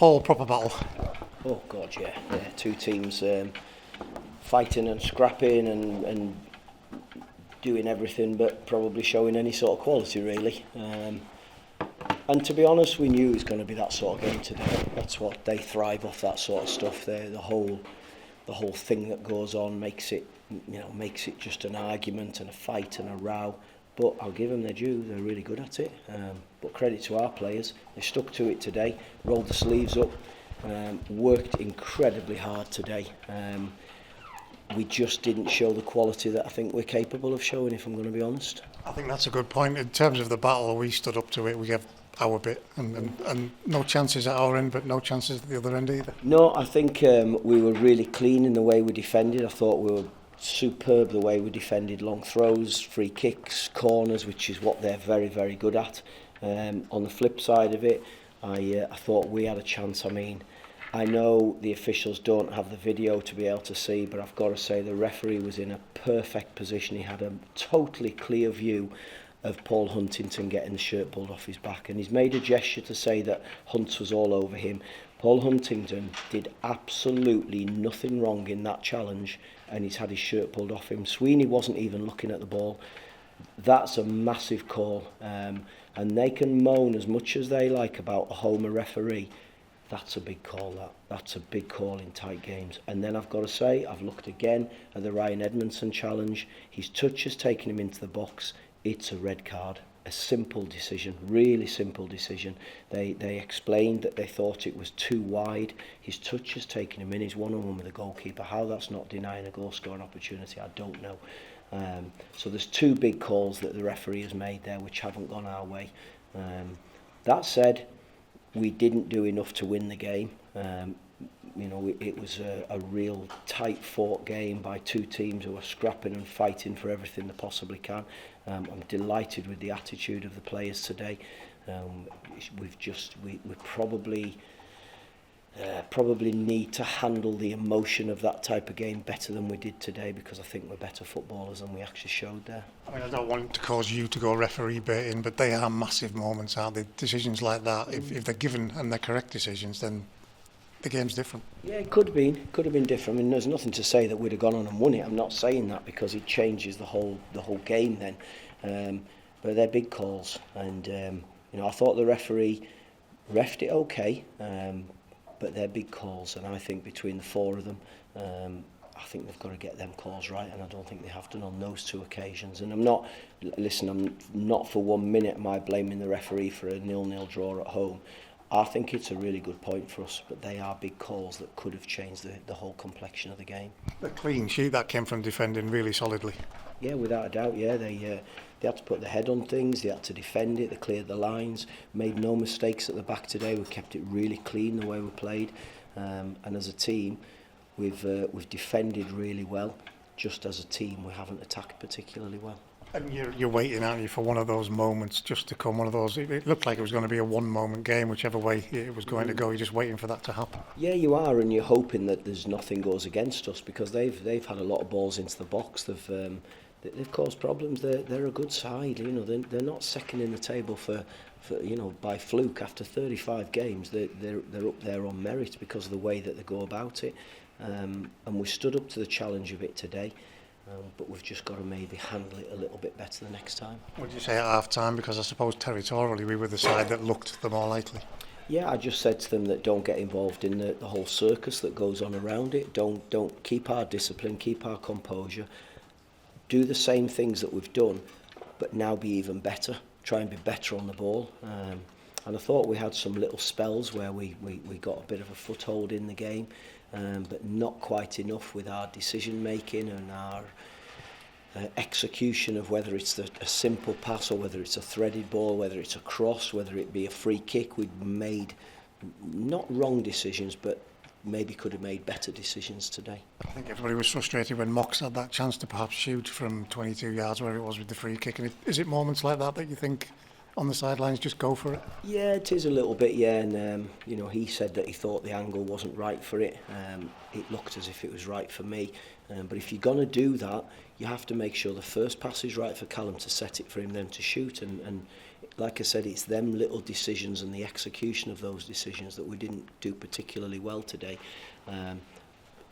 Paul, proper battle. Oh God, yeah. Two teams fighting and scrapping and doing everything but probably showing any sort of quality really. And to be honest, we knew it was going to be that sort of game today. That's what they thrive off, that sort of stuff. The whole thing that goes on makes it just an argument and a fight and a row. But I'll give them their due, they're really good at it. But credit to our players, they stuck to it today, rolled the sleeves up, worked incredibly hard today. We just didn't show the quality that I think we're capable of showing, if I'm going to be honest. I think that's a good point. In terms of the battle, we stood up to it, we gave our bit, and no chances at our end, but no chances at the other end either. No, I think we were really clean in the way we defended. I thought we were superb the way we defended long throws, free kicks, corners, which is what they're very, very good at. On the flip side of it, I thought we had a chance. I mean, I know the officials don't have the video to be able to see, but I've got to say the referee was in a perfect position. He had a totally clear view of Paul Huntington getting the shirt pulled off his back, and he's made a gesture to say that Hunt was all over him. Paul Huntington did absolutely nothing wrong in that challenge, and he's had his shirt pulled off him. Sweeney wasn't even looking at the ball. That's a massive call, and they can moan as much as they like about a homer referee. That's a big call. That's a big call in tight games. And then I've got to say, I've looked again at the Ryan Edmondson challenge. His touch has taken him into the box. It's a red card. A simple decision, really simple decision. They explained that they thought it was too wide. His touch has taken him in. He's one-on-one with the goalkeeper. How that's not denying a goal-scoring opportunity, I don't know. So there's two big calls that the referee has made there which haven't gone our way. That said, we didn't do enough to win the game. It was a real tight-fought game by two teams who are scrapping and fighting for everything they possibly can. I'm delighted with the attitude of the players today. We probably need to handle the emotion of that type of game better than we did today, because I think we're better footballers than we actually showed there. I mean, I don't want it to cause you to go referee baiting, but they are massive moments, aren't they? Decisions like that, if they're given and they're correct decisions, then the game's different. Yeah, it could have been different. I mean, there's nothing to say that we'd have gone on and won it. I'm not saying that because it changes the whole game then. But they're big calls, and I thought the referee refed it okay, but they're big calls, and I think between the four of them, I think they've got to get them calls right, and I don't think they have done on those two occasions. And I'm not for 1 minute am I blaming the referee for a 0-0 draw at home. I think it's a really good point for us, but they are big calls that could have changed the whole complexion of the game. The clean sheet that came from defending really solidly. Yeah, without a doubt, yeah. They had to put their head on things, they had to defend it, they cleared the lines, made no mistakes at the back today. We kept it really clean the way we played, and as a team, we've defended really well. Just as a team, we haven't attacked particularly well. And you're waiting, aren't you, for one of those moments just to come, one of those, it looked like it was going to be a one-moment game, whichever way it was going to go. You're just waiting for that to happen. Yeah, you are, and you're hoping that there's nothing goes against us, because they've had a lot of balls into the box. They've caused problems. They're a good side, they're not second in the table for by fluke. After 35 games, they're up there on merit because of the way that they go about it. And we stood up to the challenge of it today. But we've just got to maybe handle it a little bit better the next time. What did you say at half-time? Because I suppose territorially we were the side that looked the more likely. Yeah, I just said to them that don't get involved in the whole circus that goes on around it. Don't keep our discipline, keep our composure. Do the same things that we've done, but now be even better. Try and be better on the ball. And I thought we had some little spells where we got a bit of a foothold in the game. But not quite enough with our decision making and our execution of whether it's a simple pass or whether it's a threaded ball, whether it's a cross, whether it be a free kick. We'd made not wrong decisions, but maybe could have made better decisions today. I think everybody was frustrated when Mox had that chance to perhaps shoot from 22 yards, where it was with the free kick. And is it moments like that you think on the sidelines just go for it? Yeah, it is a little bit, yeah. And he said that he thought the angle wasn't right for it. It looked as if it was right for me. But if you're going to do that, you have to make sure the first pass is right for Callum to set it for him then to shoot. And like I said, it's them little decisions and the execution of those decisions that we didn't do particularly well today. I'm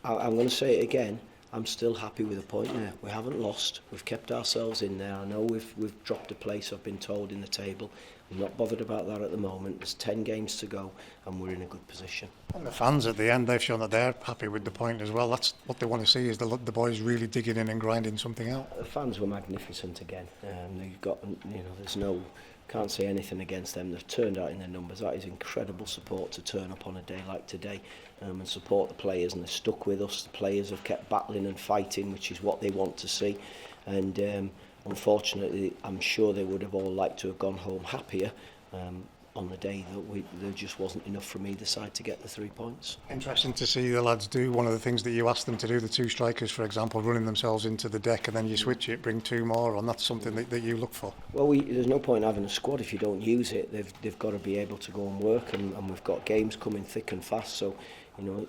going to say it again. I'm still happy with the point there. We haven't lost. We've kept ourselves in there. I know we've dropped a place, I've been told, in the table. I'm not bothered about that at the moment. There's 10 games to go and we're in a good position. And the fans at the end, they've shown that they're happy with the point as well. That's what they want to see, is the boys really digging in and grinding something out. The fans were magnificent again. They've got, there's no, can't say anything against them. They've turned out in their numbers. That is incredible support to turn up on a day like today and support the players, and they're stuck with us. The players have kept battling and fighting, which is what they want to see. And unfortunately, I'm sure they would have all liked to have gone home happier on the day that there just wasn't enough from either side to get the 3 points. Interesting to see the lads do one of the things that you asked them to do, the two strikers, for example, running themselves into the deck, and then you switch it, bring two more on. That's something that you look for. Well, there's no point having a squad if you don't use it. They've got to be able to go and work, and we've got games coming thick and fast, so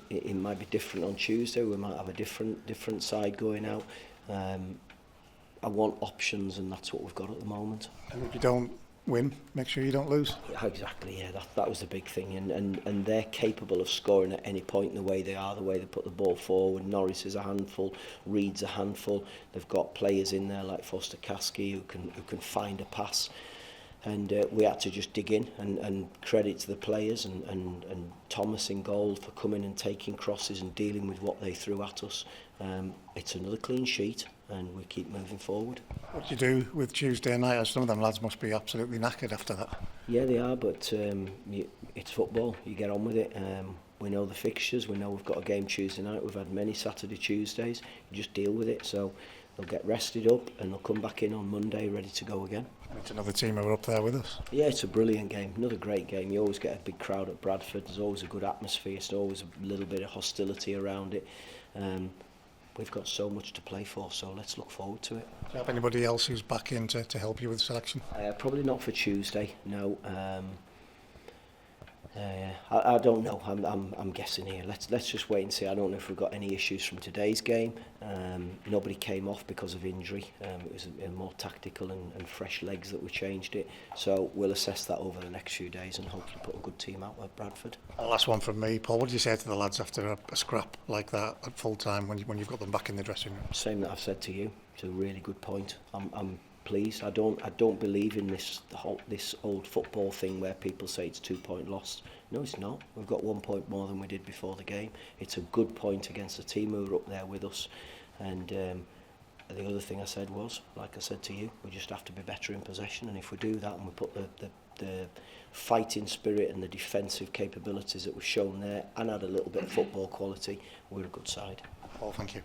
it might be different on Tuesday. We might have a different side going out. I want options, and that's what we've got at the moment. And if you don't win, make sure you don't lose. Yeah, exactly, yeah, that was the big thing, and they're capable of scoring at any point in the way they are, the way they put the ball forward. Norris is a handful, Reed's a handful. They've got players in there like Foster Caskey who can find a pass, and we had to just dig in, and credit to the players and Thomas in goal for coming and taking crosses and dealing with what they threw at us. It's another clean sheet, and we keep moving forward. What do you do with Tuesday night? Some of them lads must be absolutely knackered after that. Yeah, they are, but it's football. You get on with it. We know the fixtures. We know we've got a game Tuesday night. We've had many Saturday, Tuesdays. You just deal with it. So they'll get rested up and they'll come back in on Monday ready to go again. It's another team who are up there with us. Yeah, it's a brilliant game. Another great game. You always get a big crowd at Bradford. There's always a good atmosphere. There's always a little bit of hostility around it. We've got so much to play for, so let's look forward to it. Do you have anybody else who's back in to help you with selection? Probably not for Tuesday, no. I don't know. I'm guessing here. Let's just wait and see. I don't know if we've got any issues from today's game. Nobody came off because of injury. It was a more tactical and fresh legs that we changed it. So we'll assess that over the next few days and hopefully put a good team out at Bradford. Last one from me, Paul. What do you say to the lads after a scrap like that at full time when you've got them back in the dressing room? Same that I've said to you. It's a really good point. I'm pleased. I don't believe in this old football thing where people say it's 2 point loss. No, it's not. We've got 1 point more than we did before the game. It's a good point against a team who are up there with us. And the other thing I said was, like I said to you, we just have to be better in possession. And if we do that and we put the fighting spirit and the defensive capabilities that we've shown there and add a little bit of football quality, we're a good side. Paul, thank you.